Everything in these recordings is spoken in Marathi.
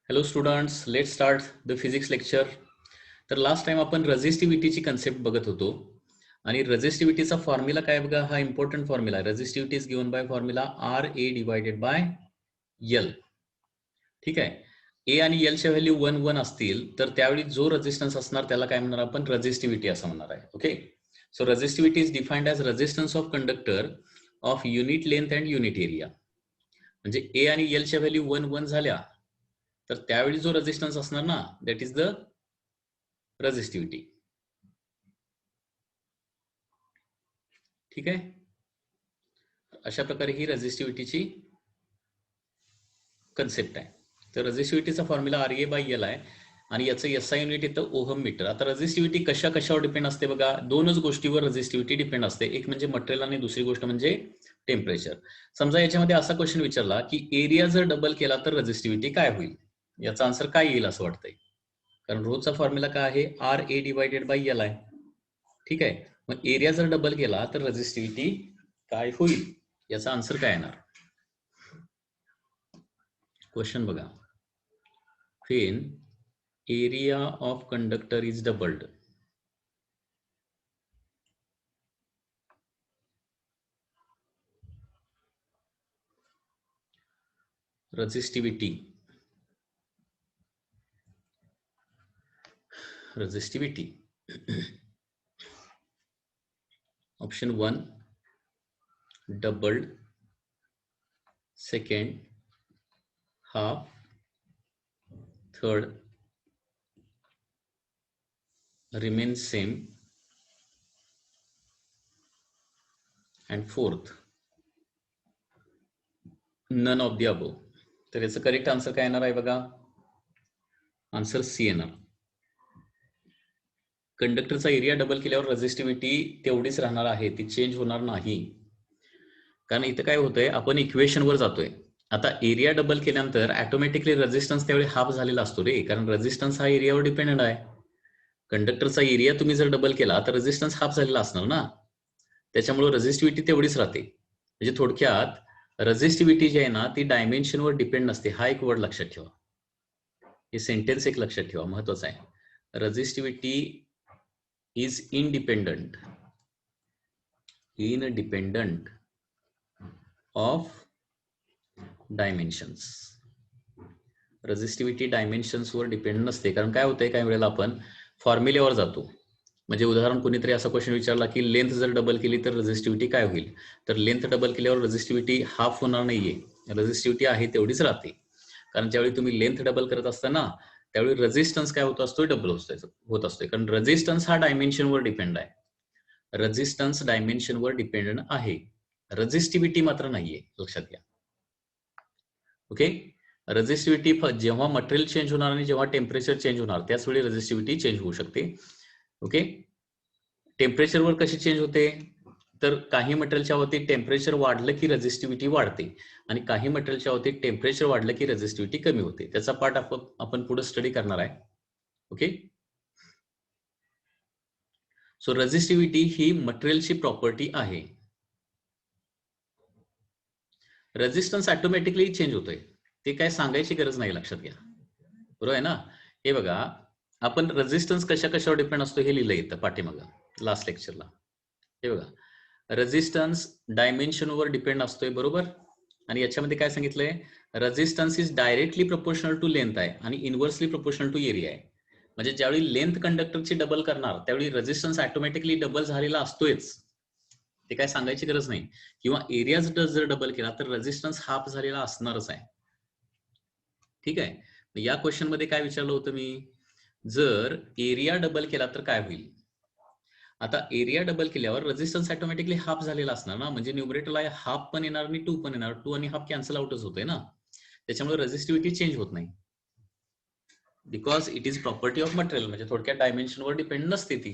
Hello students, let start the physics lecture. तर लास्ट टाइम आपण रेझिस्टिव्हिटीची कन्सेप्ट बघत होतो आणि रेझिस्टिव्हिटीचा फॉर्म्युला काय बघा, हा इम्पॉर्टंट फॉर्म्युला आहे. Resistivity is given bye formula RA divided by L. ठीक आहे. ए आणि एलच्या व्हॅल्यू 1 असतील तर त्यावेळी जो रेझिस्टन्स असणार त्याला काय म्हणणार आपण, रेझिस्टिव्हिटी असं म्हणणार आहे. Okay, so resistivity is defined as resistance of conductor of unit length and unit area. म्हणजे ए आणि एलच्या व्हॅल्यू 1 झाल्या तर त्यावेळी जो रेझिस्टन्स असणार ना, दॅट इज द रेझिस्टिव्हिटी. ठीक आहे. अशा प्रकारे ही रेझिस्टिव्हिटीची कन्सेप्ट आहे. तर रेझिस्टिव्हिटीचा फॉर्म्युला RA बाय L आहे आणि याचं SI युनिट येतं ओहम मीटर. आता रेझिस्टिव्हिटी कशावर डिपेंड असते बघा, दोनच गोष्टीवर रेझिस्टिव्हिटी डिपेंड असते, एक म्हणजे मटेरियल आणि दुसरी गोष्ट म्हणजे टेम्परेचर. समजा याच्यामध्ये असा क्वेश्चन विचारला की एरिया जर डबल केला तर रेझिस्टिव्हिटी काय होईल, याचा आन्सर काय येईल असं वाटतंय? कारण रोजचा फॉर्म्युला काय आहे, RA डिवायडेड बाय L आहे. ठीक आहे. मग एरिया जर डबल केला तर रेझिस्टिव्हिटी काय होईल, याचा आन्सर काय येणार? क्वेश्चन बघा, when area of conductor is doubled, resistivity option 1 doubled, second half, third remains same, and fourth none of the above. तर याचं करेक्ट आन्सर काय येणार आहे बघा, आन्सर सी येणार. कंडक्टरचा एरिया डबल केल्यावर रेझिस्टिव्हिटी तेवढीच राहणार आहे, ती चेंज होणार नाही. कारण इथं काय होतंय, आपण इक्वेशनवर जातोय. आता एरिया डबल केल्यानंतर ऑटोमॅटिकली रेझिस्टन्स त्यावेळी हाफ झालेला असतो रे, कारण रेझिस्टन्स हा एरियावर डिपेंडेंट आहे. कंडक्टरचा एरिया तुम्ही जर डबल केला तर रेझिस्टन्स हाफ झालेला असणार ना, त्याच्यामुळे रेझिस्टिव्हिटी तेवढीच राहते. म्हणजे थोडक्यात रेझिस्टिव्हिटी जी आहे ना ती डायमेन्शनवर डिपेंड नसते. हा एक वर्ड लक्षात ठेवा, हे सेंटेन्स एक लक्षात ठेवा, महत्वाचं आहे. Resistivity is independent of dimensions. रेझिस्टिव्हिटी डायमेन्शन्सवर डिपेंड नसते. कारण काय होतंय, काही वेळेला आपण फॉर्म्युल्यावर जातो. म्हणजे उदाहरण कोणीतरी असा क्वेश्चन विचारला की लेंथ जर डबल केली तर रेझिस्टिव्हिटी काय होईल, तर लेंथ डबल केल्यावर रेझिस्टिव्हिटी हाफ होणार नाहीये, रेझिस्टिव्हिटी आहे तेवढीच राहते. कारण ज्यावेळी तुम्ही लेंथ डबल करत असताना त्यावेळी रेझिस्टन्स काय होत असतो, डबल होत असतोय. कारण रेझिस्टन्स हा डायमेन्शनवर डिपेंड आहे. रेझिस्टन्स डायमेन्शनवर डिपेंडंट आहे, रेझिस्टिव्हिटी मात्र नाहीये, लक्षात घ्या. ओके, रेझिस्टिव्हिटी जेव्हा मटेरियल चेंज होणार आणि जेव्हा टेम्परेचर चेंज होणार त्याच वेळी रेझिस्टिव्हिटी चेंज होऊ शकते. ओके, टेम्परेचरवर कशी चेंज होते, तर काही मटेरियलच्या बाबतीत टेम्परेचर वाढलं की रेझिस्टिव्हिटी वाढते आणि काही मटेरियलच्या बाबतीत टेम्परेचर वाढलं की रेझिस्टिव्हिटी कमी होते. त्याचा पार्ट आपण पुढे स्टडी करणार आहे. ओके, सो रेझिस्टिव्हिटी ही मटेरियलची प्रॉपर्टी आहे. रेझिस्टन्स ऑटोमॅटिकली चेंज होतोय, ते काय सांगायची गरज नाही, लक्षात घ्या. बरोबर आहे ना. हे बघा, आपण रेझिस्टन्स कशावर डिपेंड असतो हे लिहिलं येतं पाठीमागं लास्ट लेक्चरला. हे बघा, रेझिस्टन्स डायमेन्शनवर डिपेंड असतोय, बरोबर. आणि याच्यामध्ये काय सांगितलंय, resistance is directly proportional to length आहे आणि इनव्हर्सली प्रोपोर्शनल टू एरिया आहे. म्हणजे ज्यावेळी लेंथ कंडक्टरची डबल करणार त्यावेळी रेझिस्टन्स ऑटोमॅटिकली डबल झालेला असतोयच, ते काय सांगायची गरज नाही. किंवा एरिया जर डबल केला तर रेझिस्टन्स हाफ झालेला असणारच आहे. ठीक आहे. या क्वेश्चन मध्ये काय विचारलं होतं मी, जर एरिया डबल केला तर काय होईल. आता एरिया डबल केल्यावर रेझिस्टन्स ऑटोमॅटिकली हाफ झालेला असणार ना, म्हणजे न्यूमरेटरला हाफ पण येणार आणि 2 पण येणार. 2 आणि हाफ कॅन्सल आउटच होतोय ना, त्याच्यामुळे रेझिस्टिव्हिटी चेंज होत नाही, because it is property of material. म्हणजे थोडक्यात डायमेन्शनवर डिपेंड नसते ती.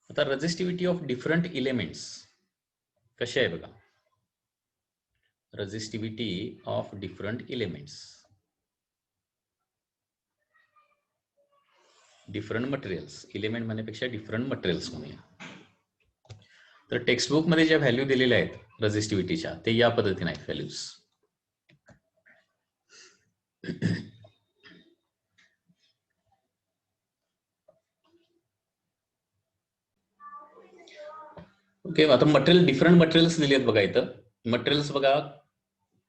आता रेझिस्टिव्हिटी ऑफ डिफरंट एलिमेंट्स कशी आहे बघा, resistivity of different elements, different materials, element म्हणण्यापेक्षा डिफरंट मटेरियल्स म्हणूया. तर टेक्स्टबुक मध्ये ज्या व्हॅल्यू दिलेल्या आहेत रेझिस्टिव्हिटीच्या, ते या पद्धतीने आहेत व्हॅल्यूज. ओके, आता मटेरियल, डिफरंट मटेरियल्स दिले आहेत बघा इथं. मटेरियल्स बघा,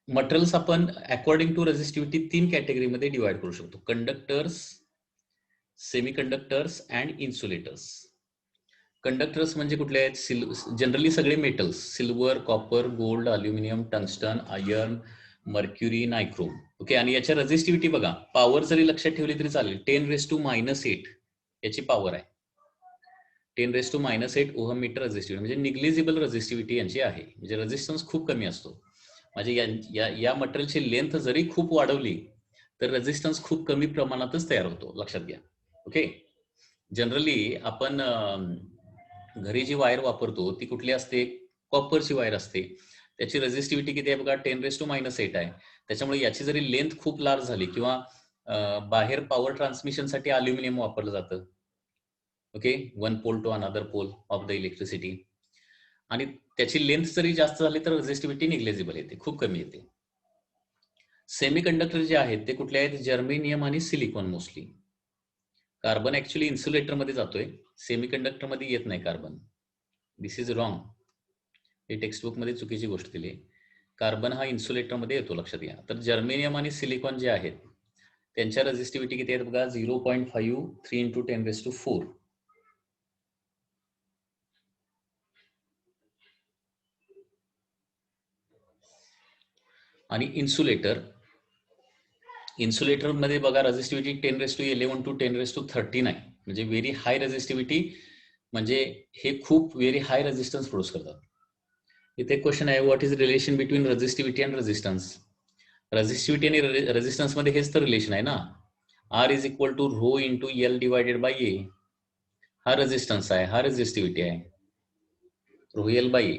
मटेरियल्स आपण अकॉर्डिंग टू रेझिस्टिव्हिटी 3 कॅटेगरीमध्ये डिवाइड करू शकतो: conductors, semiconductors and insulators. Conductors म्हणजे कुठले आहेत? जनरली सगळे metals: silver, copper, gold, aluminium, tungsten, iron, mercury, nichrome. Okay, आणि याच्या रेझिस्टिव्हिटी बघा, पॉवर जरी लक्षात ठेवली तरी चालेल. 10⁻⁸ याची पॉवर आहे. 10⁻⁸ ओहम मीटर रेझिस्टिव्हिटी, म्हणजे निग्लिजिबल रेझिस्टिव्हिटी यांची आहे. म्हणजे रेझिस्टन्स खूप कमी असतो. म्हणजे या मटेरियलची लेंथ जरी खूप वाढवली तर रेझिस्टन्स खूप कमी प्रमाणातच तयार होतो, लक्षात घ्या. ओके, जनरली आपण घरी जी वायर वापरतो ती कुठली असते? कॉपरची वायर असते. त्याची रेझिस्टिव्हिटी किती आहे बघा? 10⁻⁸ आहे. त्याच्यामुळे याची जरी लेंथ खूप लार्ज झाली किंवा बाहेर पॉवर ट्रान्समिशनसाठी अल्युमिनियम वापरलं जातं. Okay, one pole to another pole of the electricity, आणि त्याची लेंथ जरी जास्त झाली तर रेझिस्टिव्हिटी निग्लेजिबल येते, खूप कमी येते. सेमीकंडक्टर जे आहेत ते कुठले आहेत? जर्मेनियम आणि silicon mostly. Carbon actually insulator मध्ये जातोय, सेमीकंडक्टर मध्ये येत नाही कार्बन. दिस इज रॉंग, हे टेक्स्टबुक मध्ये चुकीची गोष्ट दिली. कार्बन हा इन्सुलेटर मध्ये येतो, लक्षात घ्या. तर जर्मेनियम आणि सिलिकॉन जे आहेत त्यांच्या रेझिस्टिव्हिटी किती आहेत बघा? 0.5 3 × 10⁴. आणि इन्सुलेटर मध्ये बघा रेझिस्टिव्हिटी 10⁻11 to 10⁻13 आहे. म्हणजे व्हेरी हाय रेझिस्टिव्हिटी, म्हणजे हे खूप व्हेरी हाय रेझिस्टन्स प्रोड्यूस करतात. इथे क्वेश्चन आहे, what is relation between resistivity and resistance? Resistivity आणि रेझिस्टन्स मध्ये हेच तर रिलेशन आहे ना. R = ρ × L / A. हा रेझिस्टन्स आहे, हा रेझिस्टिव्हिटी आहे. ρL/A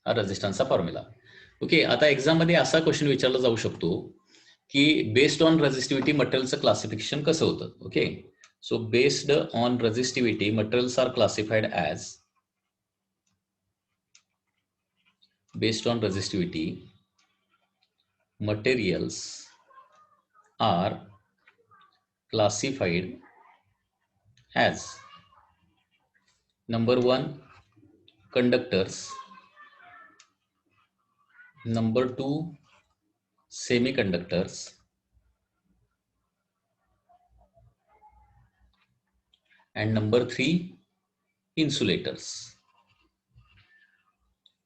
हा रेझिस्टन्सचा फॉर्म्युला. ओके, आता एक्झाम मध्ये असा क्वेश्चन विचारला जाऊ शकतो की बेस्ड ऑन रेझिस्टिव्हिटी मटेरियलचं क्लासिफिकेशन कसं होतं. Okay, so based on resistivity materials are classified as, based on resistivity materials are classified as: number 1 conductors, number 2 semiconductors, and number 3 insulators.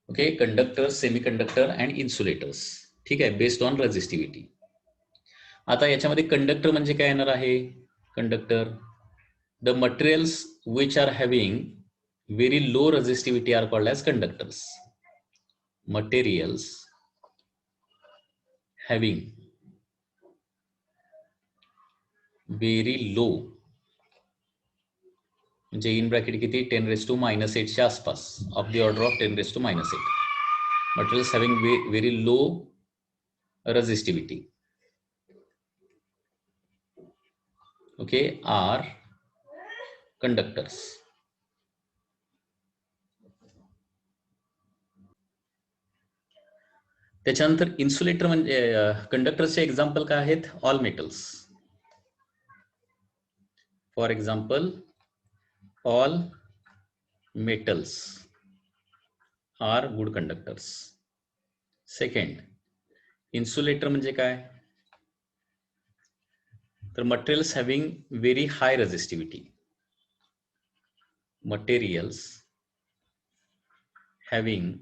Okay, conductors, semiconductor and insulators. ठीक आहे, बेस्ड ऑन रेझिस्टिव्हिटी. आता याच्यामध्ये कंडक्टर म्हणजे काय येणार आहे? Conductor, the materials which are having very low resistivity are called as conductors. Materials having very low, म्हणजे इन ब्रॅकेट किती? 10⁻⁻8 च्या आसपास, of the order of 10⁻⁸. Materials having very low resistivity, okay, are conductors. त्याच्यानंतर इन्सुलेटर म्हणजे कंडक्टरचे एक्झाम्पल काय आहेत? All metals. For example, all metals are good conductors. Second, insulator म्हणजे काय? तर materials having very high resistivity. Materials having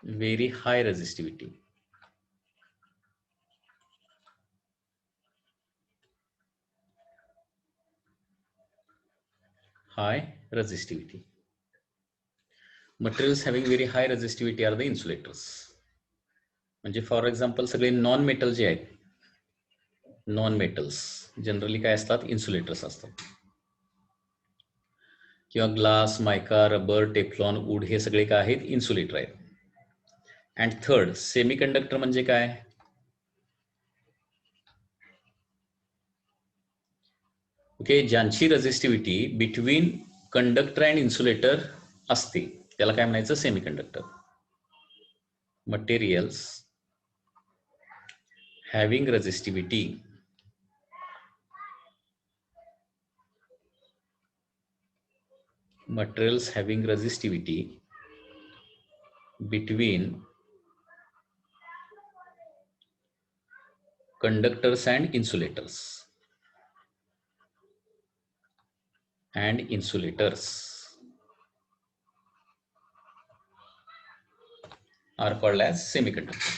very high resistivity. High resistivity. Materials having very high resistivity are the insulators. म्हणजे फॉर एक्झाम्पल सगळे नॉन मेटल जे आहेत, नॉन मेटल्स जनरली काय असतात? इन्सुलेटर्स असतात. किंवा ग्लास, मायका, रबर, टेफ्लॉन, वूड हे सगळे काय आहेत? इन्सुलेटर आहेत. अँड थर्ड, सेमीकंडक्टर म्हणजे काय? ओके, ज्यांची resistivity between conductor and insulator असते त्याला काय म्हणायचं semiconductor. Materials having resistivity between conductors and insulators are called as semiconductor.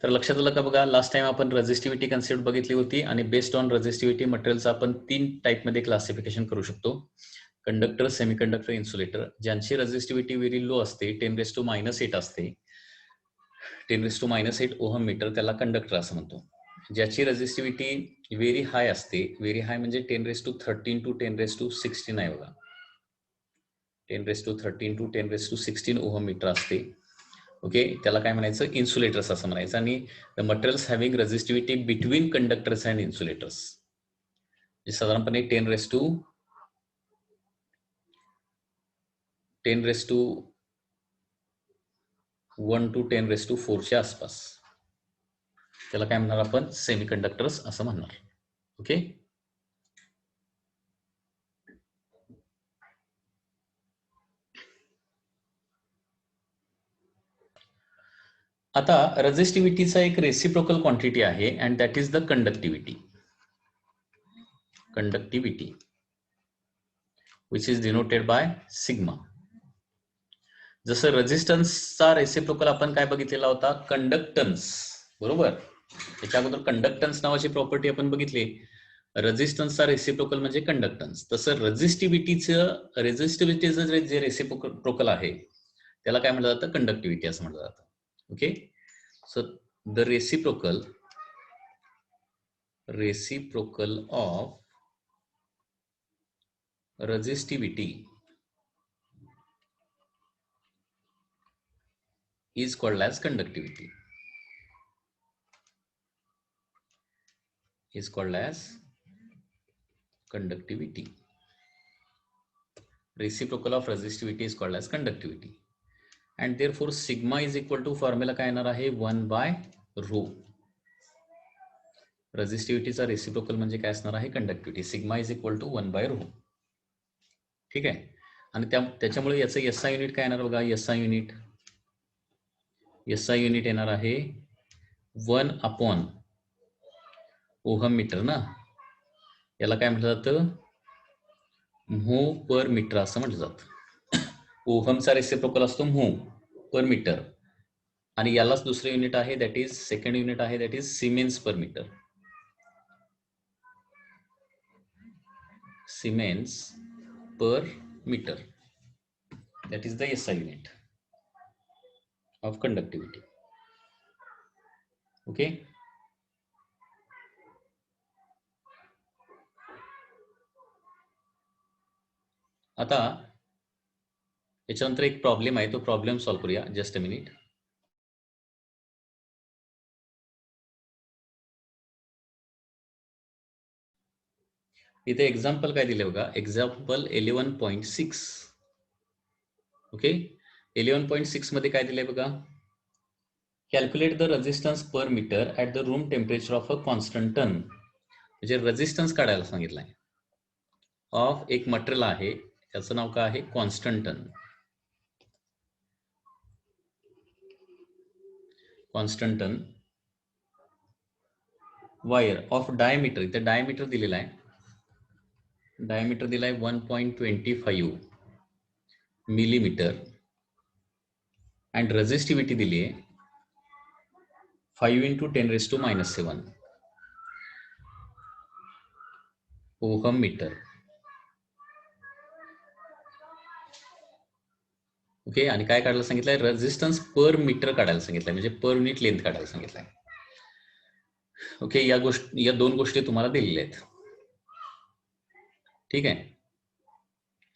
तर लक्षात आलं का बघा, लास्ट टाइम आपण रेझिस्टिव्हिटी कन्सेप्ट बघितली होती आणि बेस्ड ऑन रेझिस्टिव्हिटी मटेरियलचं आपण 3 टाइप मध्ये क्लासिफिकेशन करू शकतो. Conductor, semiconductor, insulator. ज्यांची रेझिस्टिव्हिटी व्हेरी लो असते, 10⁻⁸ असते, 10⁻⁸ ओहम मीटर, त्याला कंडक्टर असं म्हणतो. ज्याची रेझिस्टिव्हिटी व्हेरी हाय असते, व्हेरी हाय म्हणजे 10⁻13 to 10⁻16 आहे बघा, 10⁻13 to 10⁻16 ओहम मीटर असते. ओके, त्याला काय म्हणायचं, इन्सुलेटर्स असं म्हणायचं. आणि the materials having resistivity between conductors and insulators, साधारणपणे 10⁻1 to 10⁻4 च्या आसपास, त्याला काय म्हणणार आपण, सेमीकंडक्टर्स असं म्हणणार. ओके, आता रेझिस्टिव्हिटीचा एक रेसिप्रोकल क्वांटिटी आहे and that is the conductivity which is denoted by sigma. जसं रेझिस्टन्सचा रेसिप्रोकल आपण काय बघितलेला होता, कंडक्टन्स, बरोबर. त्याच्या अगोदर कंडक्टन्स नावाची प्रॉपर्टी आपण बघितली. रेझिस्टन्सचा रेसिप्रोकल म्हणजे कंडक्टन्स. तसं रेझिस्टिव्हिटीचं जे रेसिप्रोकल आहे त्याला काय म्हटलं जातं, कंडक्टिव्हिटी असं म्हटलं जातं. Okay, so the reciprocal of resistivity is called as conductivity. Reciprocal of resistivity is called as conductivity. And therefore sigma is equal to formula काय येणार आहे, 1/ρ. रेझिस्टिव्हिटीचा रेसिप्रोकल म्हणजे काय असणार आहे, conductivity. Sigma is equal to 1/ρ. ठीक आहे. आणि त्याच्यामुळे याचं एसआय युनिट काय येणार बघा, एसआय युनिट येणार आहे 1/ओहम मीटर ना. याला काय म्हटलं जातं, म्हो पर मीटर असं म्हटलं जातं. ओहमचा रेसिप्रोकल असतो म्हो पर मीटर, आणि यालाच दुसरे युनिट आहे, दॅट इज सेकंड युनिट आहे, that is siemens per metre. Siemens per metre, that is the SI unit of conductivity. Okay, आता याच्यानंतर एक प्रॉब्लेम आहे, तो प्रॉब्लेम सॉल्व्ह करूया. Just a minute. इथे एक्झाम्पल काय दिले बघा, एक्झाम्पल 11.6. ओके, 11.6 मध्ये काय दिले बघा, calculate the resistance per metre at the room temperature of a constantan. म्हणजे रेझिस्टन्स काढायला सांगितलंय ऑफ एक मटेरियल आहे, त्याचं नाव काय आहे, constantan. Wire of diameter, इथे डायमीटर दिलेला आहे, डायमीटर दिलाय 1.25 मिलीमीटर अँड रेझिस्टिव्हिटी दिली आहे 5 × 10⁻⁻7 ओहम मीटर. ओके, आणि काय काढायला सांगितलंय, रेझिस्टन्स पर मीटर काढायला सांगितलंय, म्हणजे पर युनिट लेंथ काढायला सांगितलंय. ओके, या दोन गोष्टी तुम्हाला दिलेल्या आहेत. ठीक आहे.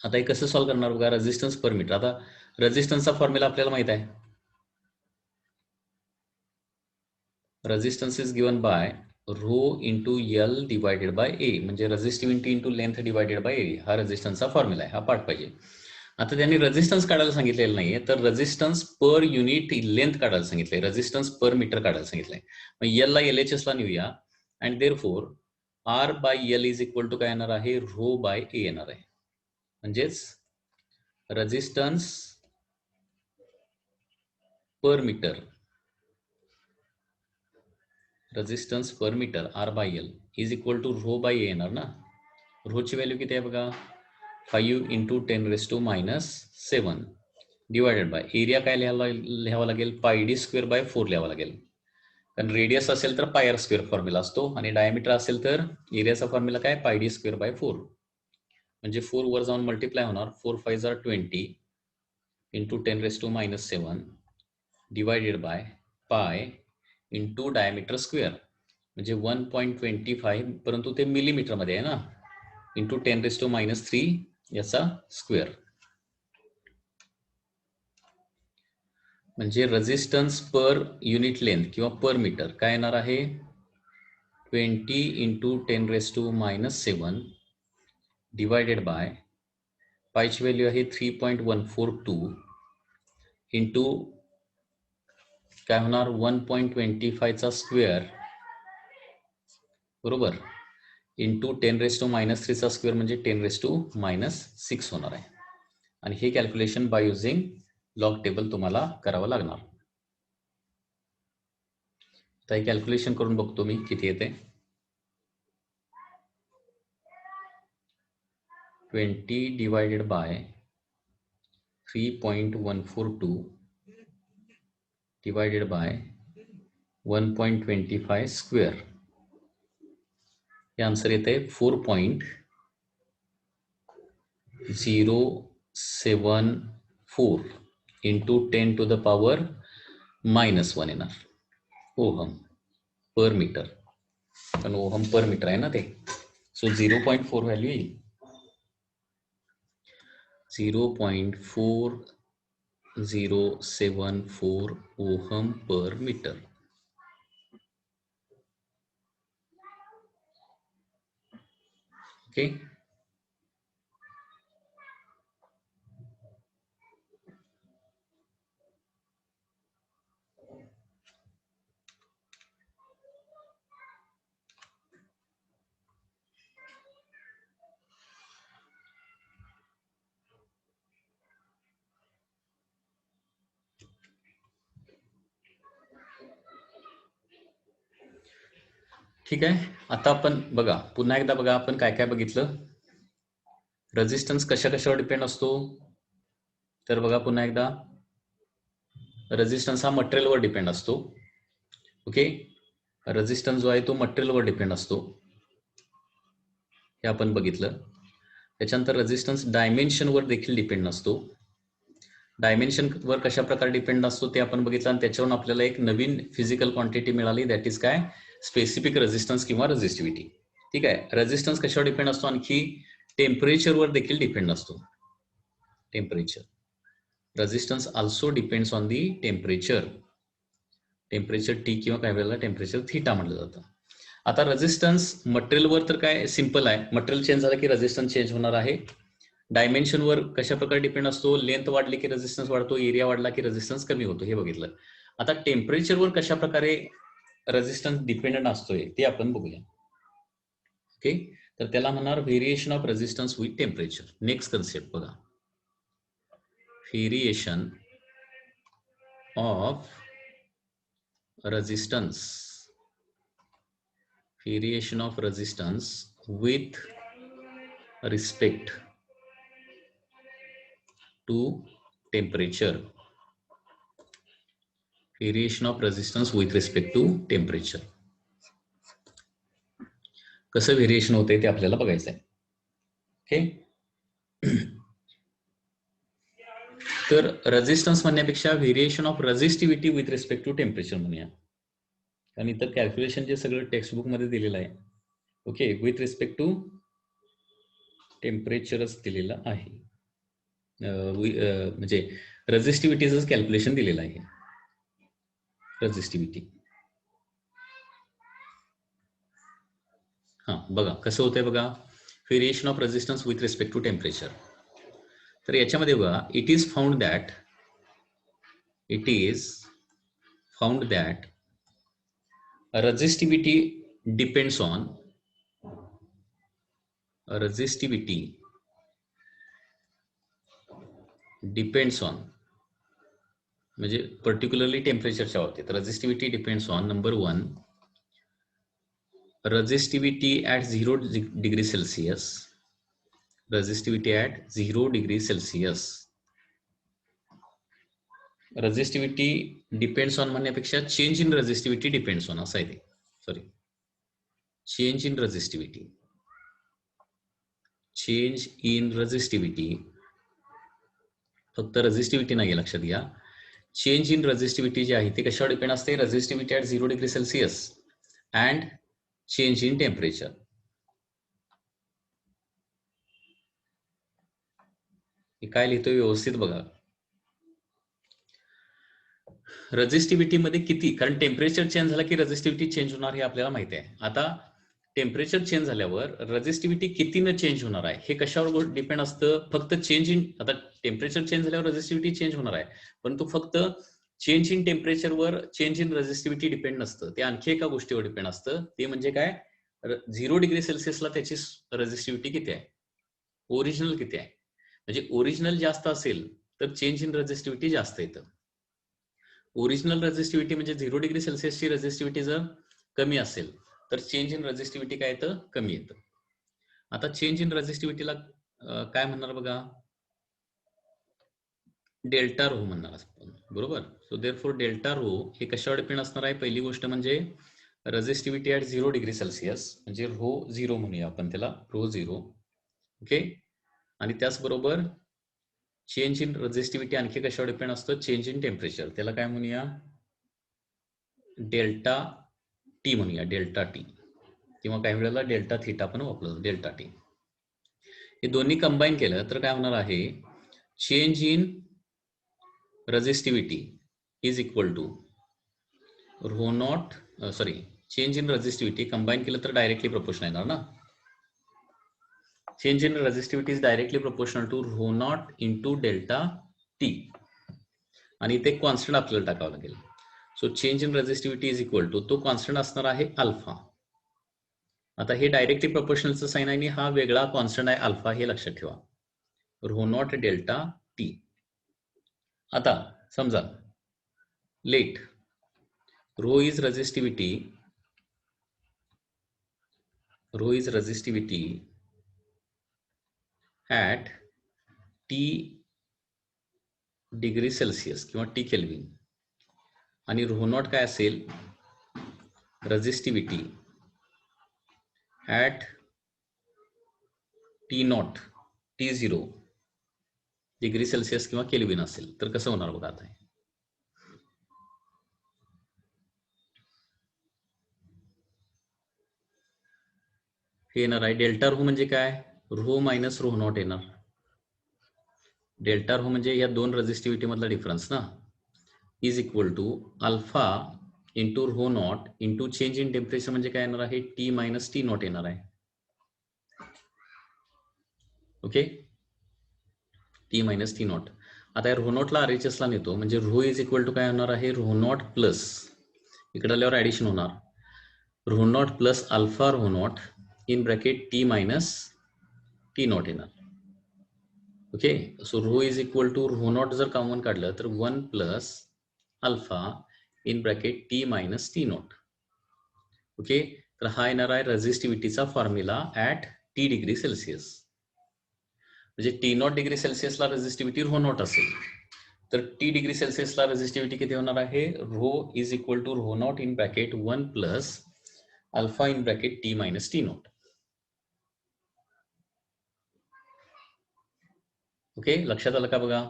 आता हे कसं सॉल्व्ह करणार बघा, रेझिस्टन्स पर मीटर. आता रेझिस्टन्सचा फॉर्म्युला आपल्याला माहित आहे, resistance is given by rho into L divided by A, म्हणजे resistivity into length divided by area, हा रेझिस्टन्सचा फॉर्म्युला आहे, हा पार्ट पाहिजे. आता त्यांनी रेझिस्टन्स काढायला सांगितलेलं नाहीये, तर रेझिस्टन्स पर युनिट लेंथ काढायला सांगितलंय, रेझिस्टन्स पर मीटर काढायला सांगितलंय. मग एल ला LHS ला नेऊया, and therefore R by L is equal to काय येणार आहे, रो बाय ए येणार आहे. म्हणजेच resistance per metre, resistance per metre R by L is equal to rho by A येणार ना. रोची व्हॅल्यू किती आहे बघा, 5 इंटू 10⁻⁻7 डिवायडेड बाय एरिया काय लिहावं लागेल, πd² बाय 4 लिहावं लागेल. कारण रेडियस असेल तर πr² फॉर्म्युला असतो, आणि डायमीटर असेल तर एरियाचा फॉर्म्युला काय, πd² बाय 4. म्हणजे 4 वर जाऊन मल्टिप्लाय होणार, 4 5 are 20 into 10⁻⁻7 divided by pi into diameter square, म्हणजे 1.25, परंतु ते मिलीमीटरमध्ये आहे ना, इंटू 10⁻³ याचा स्क्वेअर. म्हणजे रेझिस्टन्स पर युनिट लेंथ किंवा पर मीटर काय येणार आहे, 20 इंटू 10⁻⁻7 डिवायडेड बाय पायची व्हॅल्यू आहे 3.142 इंटू काय होणार, 1.25चा स्क्वेअर बरोबर, इंटू 10⁻³ चा स्क्वेअर म्हणजे 10⁻⁻6 होणार आहे. आणि हे calculation by using log table तुम्हाला करावं लागणार. तर हे कॅल्क्युलेशन करून बघतो मी किती येते. 20 divided by 3.142 divided by 1.25 square, हे आन्सर येते 4.074 इंटू 10⁻⁻1 येणार ओहम पर मीटर, पण ओहम पर मीटर आहे ना ते, सो 0.4 व्हॅल्यू येईल, 0.4074 ओहम पर मीटर. ओके, ठीक आहे. आता आपण बघा, पुन्हा एकदा बघा आपण काय काय बघितलं. रेझिस्टन्स कशा कशावर डिपेंड असतो, तर बघा पुन्हा एकदा, रेझिस्टन्स हा मटेरियलवर डिपेंड असतो. ओके, रेझिस्टन्स जो आहे तो मटेरियलवर डिपेंड असतो, हे आपण बघितलं. त्याच्यानंतर रेझिस्टन्स डायमेन्शनवर देखील डिपेंड नसतो. डायमेन्शनवर कशा प्रकारे डिपेंड असतो ते आपण बघितलं, आणि त्याच्यावरून आपल्याला एक नवीन फिजिकल क्वांटिटी मिळाली, दॅट इज काय, स्पेसिफिक रेझिस्टन्स किंवा रेझिस्टिव्हिटी. ठीक आहे. रेझिस्टन्स कशावर डिपेंड असतो, आणखी टेम्परेचरवर देखील डिपेंड असतो. Temperature, resistance also depends on the temperature. Temperature T किंवा काही वेळेला टेम्परेचर थीटा म्हटलं जातं. आता रेझिस्टन्स मटेरियलवर तर काय सिंपल आहे, मटेरियल चेंज झालं की रेझिस्टन्स चेंज होणार आहे. डायमेन्शनवर कशा प्रकारे डिपेंड असतो, लेंथ वाढली की रेझिस्टन्स वाढतो, एरिया वाढला की रेझिस्टन्स कमी होतो, हे बघितलं. आता टेम्परेचरवर कशा प्रकारे रेझिस्टन्स डिपेंडंट असतोय ते आपण बघूया. ओके, तर त्याला म्हणणार variation of resistance with temperature. Next concept बघा, व्हेरिएशन ऑफ resistance, variation of resistance with respect to temperature, variation of resistance with respect to temperature. कसं व्हेरिएशन होते ते आपल्याला बघायचं आहे. ओके, तर रेझिस्टन्स म्हणण्यापेक्षा variation of resistivity with respect to temperature म्हणूया, आणि इतर कॅल्क्युलेशन जे सगळं टेक्स्टबुक मध्ये दिलेलं आहे. ओके, विथ रिस्पेक्ट टू टेम्परेचरच दिलेलं आहे, म्हणजे रेझिस्टिव्हिटीच कॅल्क्युलेशन दिलेलं आहे. रेझिस्टिव्हिटी हा बघा कसं होतंय बघा, variation of resistance with respect to temperature. तर याच्यामध्ये बघा, it is found that resistivity depends on म्हणजे पर्टिक्युलरली टेम्परेचरच्या बाबतीत resistivity depends on number 1 resistivity at 0 degree Celsius. Resistivity at 0 degree Celsius. Resistivity depends on म्हणण्यापेक्षा change in resistivity depends on असं आहे ते. सॉरी, चेंज इन रेजिस्टिव्हिटी फक्त रेजिस्टिव्हिटी नाही लक्षात घ्या. चेंज इन रेजिस्टिव्हिटी जे आहे ते कशावर डिपेंड असते? Resistivity at 0 degree Celsius and change in temperature. काय लिहितोय व्यवस्थित बघा. रेजिस्टिव्हिटी मध्ये किती, कारण टेम्परेचर चेंज झाला की रेजिस्टिव्हिटी चेंज होणार हे आपल्याला माहिती आहे. आता टेम्परेचर चेंज झाल्यावर रेजिस्टिव्हिटी कितीनं चेंज होणार आहे हे कशावर डिपेंड असतं? फक्त चेंज इन, आता टेम्परेचर चेंज झाल्यावर रेजिस्टिव्हिटी चेंज होणार आहे, परंतु फक्त चेंज इन टेम्परेचरवर चेंज इन रेजिस्टिव्हिटी डिपेंड नसतं. ते आणखी एका गोष्टीवर डिपेंड असतं, ते म्हणजे काय? 0 डिग्री सेल्सिअसला त्याची रेजिस्टिव्हिटी किती आहे, ओरिजिनल किती आहे. म्हणजे ओरिजिनल जास्त असेल तर चेंज इन रेजिस्टिव्हिटी जास्त येतं. ओरिजिनल रेजिस्टिव्हिटी म्हणजे 0 डिग्री सेल्सिअसची रेजिस्टिव्हिटी जर कमी असेल तर चेंज इन रेजिस्टिव्हिटी काय येतं? कमी येतं. आता चेंज इन रेजिस्टिव्हिटीला काय म्हणणार बघा? डेल्टा रो म्हणणार आपण, बरोबर. सो देअरफॉर डेल्टा रो हे कशावर डिपेंड असणार आहे? पहिली गोष्ट म्हणजे रेजिस्टिव्हिटी ॲट 0 डिग्री सेल्सिअस, म्हणजे रो 0 म्हणूया आपण त्याला, रो 0. ओके. आणि त्याचबरोबर चेंज इन रेजिस्टिव्हिटी आणखी कशावर डिपेंड असतं? चेंज इन टेम्परेचर, त्याला काय म्हणूया? डेल्टा टी म्हणूया, डेल्टा टी, किंवा काही वेळेला डेल्टा थीटा पण वापरलं, डेल्टा टी. हे दोन्ही कंबाईन केलं तर काय होणार आहे? Change in resistivity is equal to rho naught, sorry, change in resistivity combine केलं तर डायरेक्टली प्रोपोर्शनल येणार ना. Change in resistivity is directly proportional to rho naught into delta t, आणि ते कॉन्स्टंट आपल्याला टाकावं लागेल. So change in resistivity is equal to, तो कॉन्स्टंट असणार आहे अल्फा. आता हे डायरेक्टली प्रोपोर्शनलचं साइन आहे आणि हा वेगळा कॉन्स्टंट आहे अल्फा, हे लक्षात ठेवा. Rho naught delta t. आता समजा let rho is resistivity at T degree Celsius किंवा टी केल्विन, आणि रो नॉट काय असेल? Resistivity at T naught, T0 degree Celsius किंवा केल्विन असेल तर कसं होणार बघा. आता हे येणार आहे डेल्टा रो म्हणजे काय? रो मायनस रो नॉट येणार. डेल्टा रो म्हणजे या दोन रेजिस्टिव्हिटी मधला डिफरन्स ना, is equal to alpha into rho naught into change in temperature, म्हणजे काय येणार आहे? टी मायनस टी नॉट येणार आहे. Okay, T minus T not. आता या रो नॉटला RHS ला नेतो, म्हणजे रो इज इक्वल टू काय होणार आहे? रो नॉट प्लस, इकडे आल्यावर ऍडिशन होणार, rho naught plus alpha rho naught in bracket T minus T naught येणार. Okay, so rho is equal to rho naught जर कॉमन काढलं तर 1 plus alpha in bracket T minus T naught. Okay, तर हा येणार आहे रेजिस्टिव्हिटीचा formula at T degree Celsius. म्हणजे टी नॉट डिग्री सेल्सिअसला रेजिस्टिव्हिटी रो नॉट असेल तर टी डिग्री सेल्सिअसला रेजिस्टिव्हिटी किती होणार आहे? Rho is equal to rho naught in bracket 1 plus alpha in bracket T minus T naught. Okay, लक्षात आलं का बघा?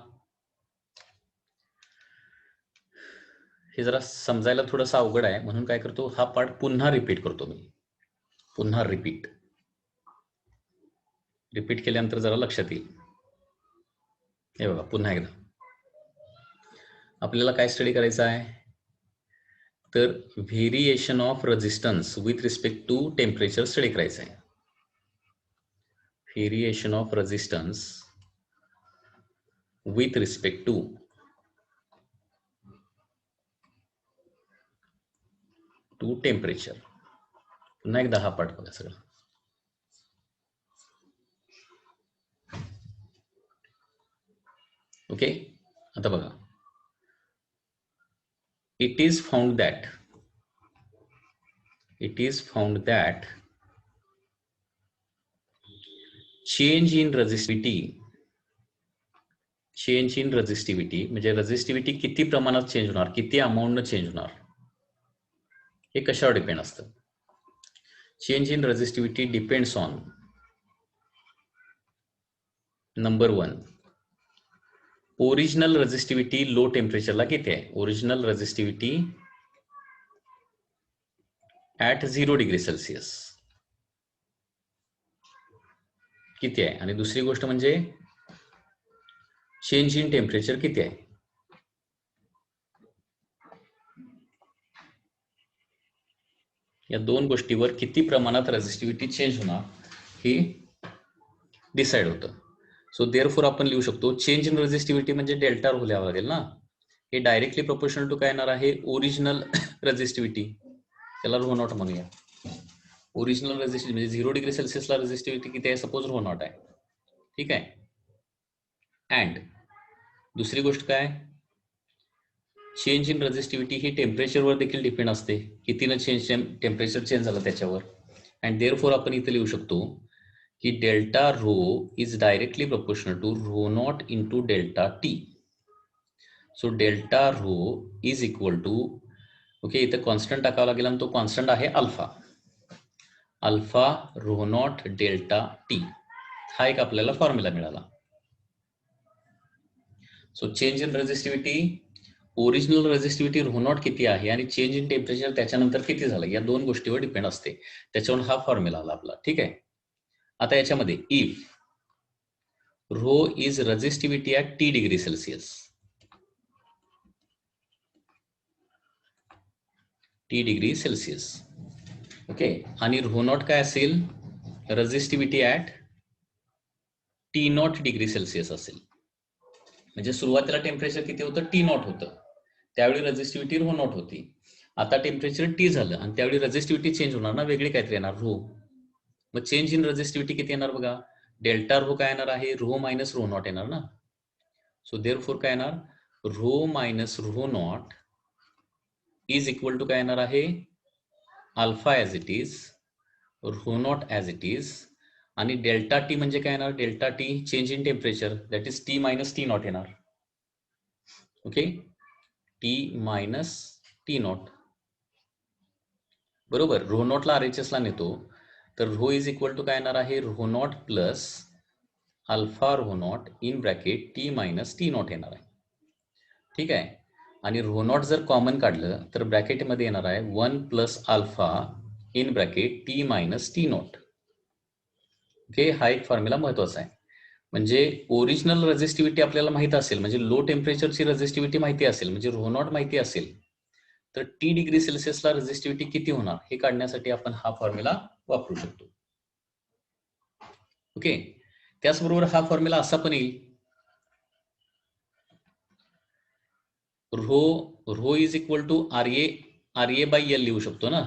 हे जरा समजायला थोडंसं अवघड आहे, म्हणून काय करतो, हा पार्ट पुन्हा रिपीट करतो मी. पुन्हा रिपीट केल्यानंतर जरा लक्षात येईल. हे बघा, पुन्हा एकदा आपल्याला काय स्टडी करायचं आहे? तर variation of resistance with respect to temperature study करायचं आहे. Variation of resistance with respect to temperature. पुन्हा एकदा हा पाठ बघा सगळं. ओके, आता बघा. It is found that change in resistivity म्हणजे रेझिस्टिव्हिटी किती प्रमाणात चेंज होणार, किती अमाऊंट चेंज होणार, हे कशावर डिपेंड असतं. Change in resistivity depends on number 1 original resistivity low टेम्परेचरला किती आहे. Original resistivity at 0 degree Celsius किती आहे. आणि दुसरी गोष्ट म्हणजे चेंज इन टेम्परेचर किती आहे. या दोन गोष्टीवर किती प्रमाणात रेझिस्टिव्हिटी चेंज होणार हे डिसाइड होतं. सो देअरफॉर आपण लिहू शकतो चेंज इन रेझिस्टिव्हिटी म्हणजे डेल्टा रो लिहावं लागेल ना. हे डायरेक्टली प्रोपोर्शनल टू काय येणार आहे, ओरिजिनल रेझिस्टिव्हिटी, त्याला रो नॉट म्हणूया. ओरिजिनल रेझिस्टिव्हिटी म्हणजे 0 डिग्री सेल्सिअसला रेझिस्टिव्हिटी किती आहे, सपोज रो नॉट आहे. ठीक आहे. अँड दुसरी गोष्ट काय, चेंज इन रेझिस्टिव्हिटी ही टेम्परेचरवर देखील डिपेंड असते, कितीनं टेम्परेचर चेंज झालं त्याच्यावर. अँड देअरफॉर आपण इथे लिहू शकतो की delta rho is directly proportional to rho naught into delta T. So delta rho is equal to, okay, इथे कॉन्स्टंट टाकावा लागेल आणि तो कॉन्स्टंट आहे alpha. Alpha rho naught delta T, हा एक आपल्याला फॉर्म्युला मिळाला. So change in resistivity, original resistivity rho naught किती आहे आणि चेंज इन टेम्परेचर त्याच्यानंतर किती झालं, या दोन गोष्टीवर डिपेंड असते. त्याच्यावर हा फॉर्म्युला आला आपला. ठीक आहे. आता याच्यामध्ये if rho is resistivity at T degree Celsius, T degree Celsius, okay, आणि रो नॉट काय असेल, resistivity at T naught degree Celsius असेल. म्हणजे सुरुवातीला टेम्परेचर किती होतं, टी नॉट होतं, त्यावेळी रेझिस्टिव्हिटी रो नॉट होती. आता टेम्परेचर टी झालं आणि त्यावेळी रेझिस्टिव्हिटी चेंज होणार ना, वेगळी काहीतरी येणार, रो. मग चेंज इन रेझिस्टिव्हिटी किती येणार बघा, डेल्टा रो काय येणार आहे, रो मायनस रो नॉट येणार ना. सो देअरफॉर काय येणार, rho minus rho naught is equal to काय येणार आहे, alpha as it is, rho naught as it is, आणि डेल्टा टी म्हणजे काय येणार, delta T change in temperature, that is T minus T naught येणार. Okay, T minus T naught, बरोबर. रो नॉटला RHS ला नेतो तर रो इज इक्वल टू काय येणार आहे, rho naught plus alpha rho naught in bracket T minus T naught येणार आहे. ठीक आहे. आणि रो नॉट जर कॉमन काढलं तर ब्रॅकेटमध्ये येणार आहे 1 plus alpha in bracket T minus T naught. Okay, हा एक फॉर्म्युला महत्वाचा आहे. म्हणजे ओरिजिनल रेझिस्टिव्हिटी आपल्याला माहित असेल, म्हणजे लो टेम्परेचरची रेझिस्टिव्हिटी माहिती असेल, म्हणजे रो नॉट माहिती असेल, तर टी डिग्री सेल्सिअसला रेझिस्टिव्हिटी किती होणार हे काढण्यासाठी आपण हा फॉर्म्युला वापरू शकतो. ओके, त्याचबरोबर हा फॉर्म्युला असा पण येईल, rho is equal to RA by L लिहू शकतो ना.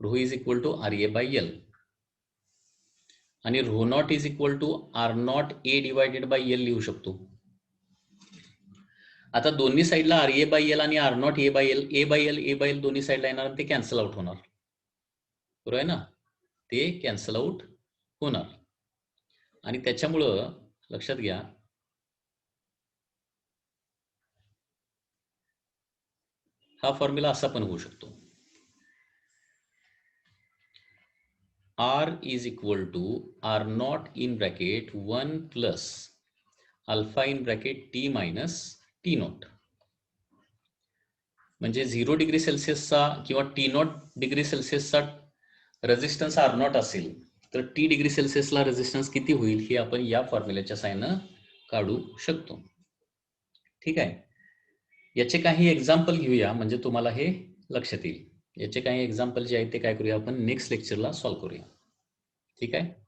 Rho is equal to RA by L आणि rho naught is equal to R naught A divided by L लिहू शकतो. आता दोन्ही साईडला RA बाय एल आणि R naught A by L दोन्ही साईडला येणार आणि ते कॅन्सल आउट होणार, बरोबर आहे ना, ते कॅन्सल आउट होणार. आणि त्याच्यामुळं लक्षात घ्या, हा फॉर्म्युला असा पण होऊ शकतो, R is equal to R naught in bracket 1 plus alpha in bracket T minus T naught. म्हणजे 0 डिग्री सेल्सिअसचा किंवा टी नॉट डिग्री सेल्सिअसचा रेझिस्टन्स R नॉट असेल तर टी डिग्री सेल्सिअसला रेझिस्टन्स किती होईल हे आपण या फॉर्म्युल्याच्या साहाय्यानं काढू शकतो. ठीक आहे. याचे काही एक्झाम्पल घेऊया म्हणजे तुम्हाला हे लक्षात येईल. याचे काही एक्झाम्पल जे आहेत ते काय करूया आपण नेक्स्ट लेक्चरला सॉल्व्ह करूया. ठीक आहे.